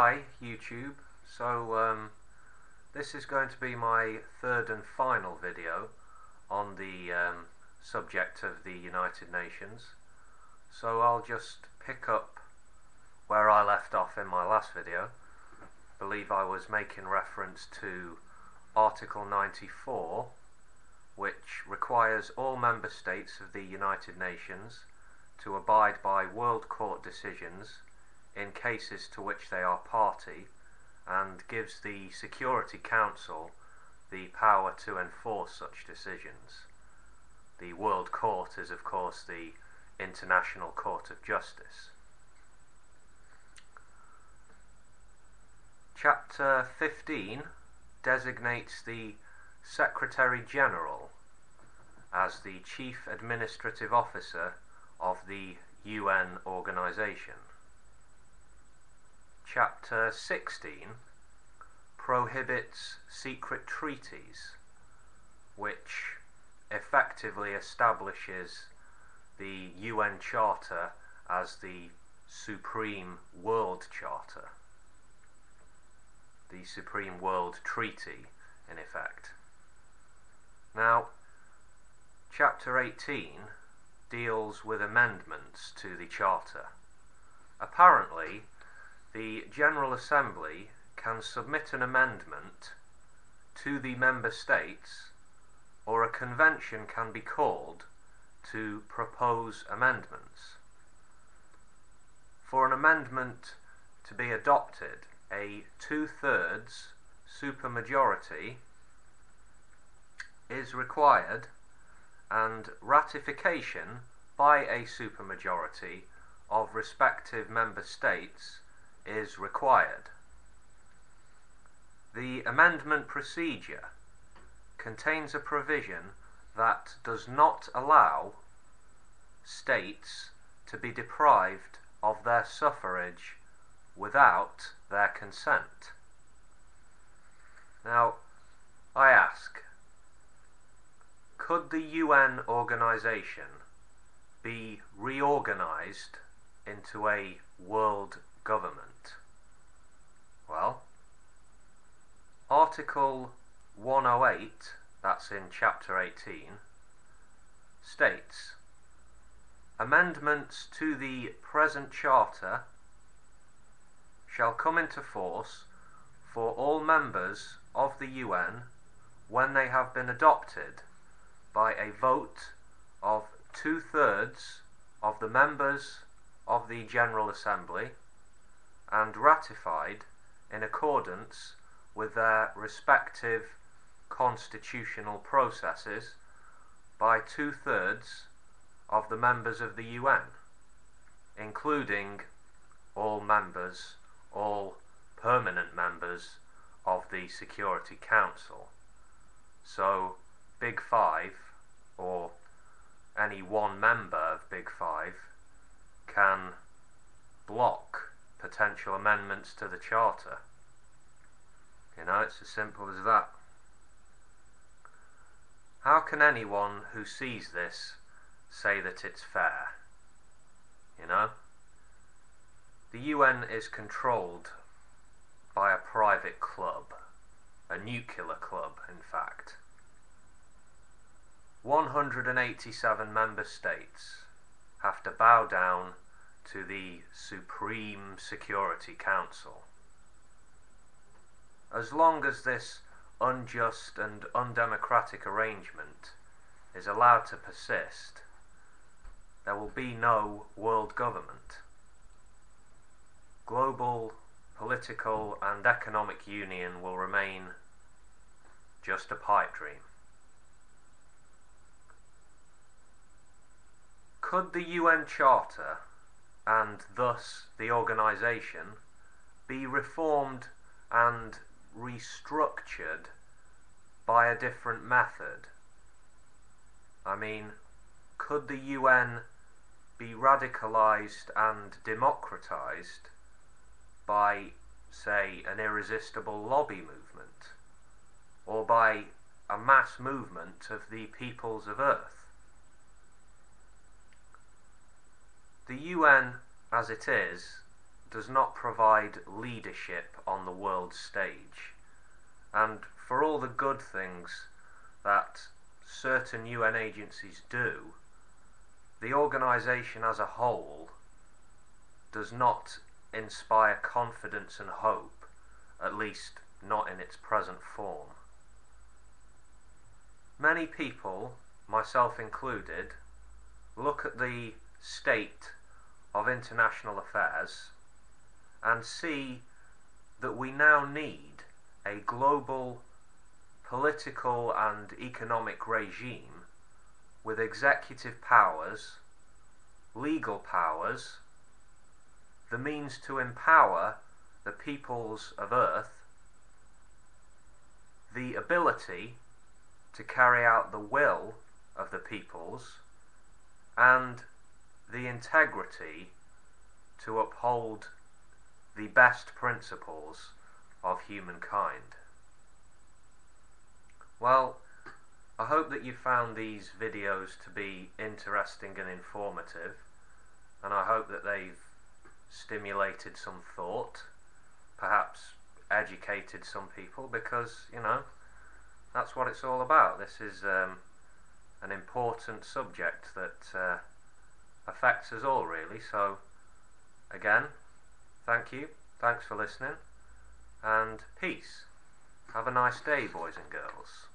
Hi YouTube. This is going to be my third and final video on the subject of the United Nations. So I'll just pick up where I left off in my last video. I believe I was making reference to Article 94, which requires all member states of the United Nations to abide by World Court decisions in cases to which they are party, and gives the Security Council the power to enforce such decisions. The World Court is, of course, the International Court of Justice. Chapter 15 designates the Secretary General as the Chief Administrative Officer of the UN organization. Chapter 16 prohibits secret treaties, which effectively establishes the UN Charter as the Supreme World Charter, the Supreme World Treaty, in effect. Now, Chapter 18 deals with amendments to the Charter. Apparently, the General Assembly can submit an amendment to the member states, or a convention can be called to propose amendments. For an amendment to be adopted, a 2/3 supermajority is required, and ratification by a supermajority of respective member states is required. The amendment procedure contains a provision that does not allow states to be deprived of their suffrage without their consent. Now, I ask, could the UN organization be reorganized into a world government? Well, Article 108, that's in Chapter 18, states, amendments to the present Charter shall come into force for all members of the UN when they have been adopted by a vote of 2/3 of the members of the General Assembly, and ratified in accordance with their respective constitutional processes by 2/3 of the members of the UN, including all permanent members of the Security Council. So Big Five, or any one member of Big Five, can block potential amendments to the Charter. You know, it's as simple as that. How can anyone who sees this say that it's fair? You know? The UN is controlled by a private club, a nuclear club, in fact. 187 member states have to bow down to the Supreme Security Council. As long as this unjust and undemocratic arrangement is allowed to persist, there will be no world government. Global political and economic union will remain just a pipe dream. Could the UN Charter, and thus the organisation, be reformed and restructured by a different method? I mean, could the UN be radicalised and democratised by, say, an irresistible lobby movement, or by a mass movement of the peoples of Earth? The UN, as it is, does not provide leadership on the world stage. And for all the good things that certain UN agencies do, the organisation as a whole does not inspire confidence and hope, at least not in its present form. Many people, myself included, look at the state of international affairs and see that we now need a global political and economic regime with executive powers, legal powers, the means to empower the peoples of Earth, the ability to carry out the will of the peoples, and the integrity to uphold the best principles of humankind. Well, I hope that you found these videos to be interesting and informative, and I hope that they've stimulated some thought, perhaps educated some people, because, you know, that's what it's all about. This is an important subject that affects us all, really. So, again, thank you, thanks for listening, and peace. Have a nice day, boys and girls.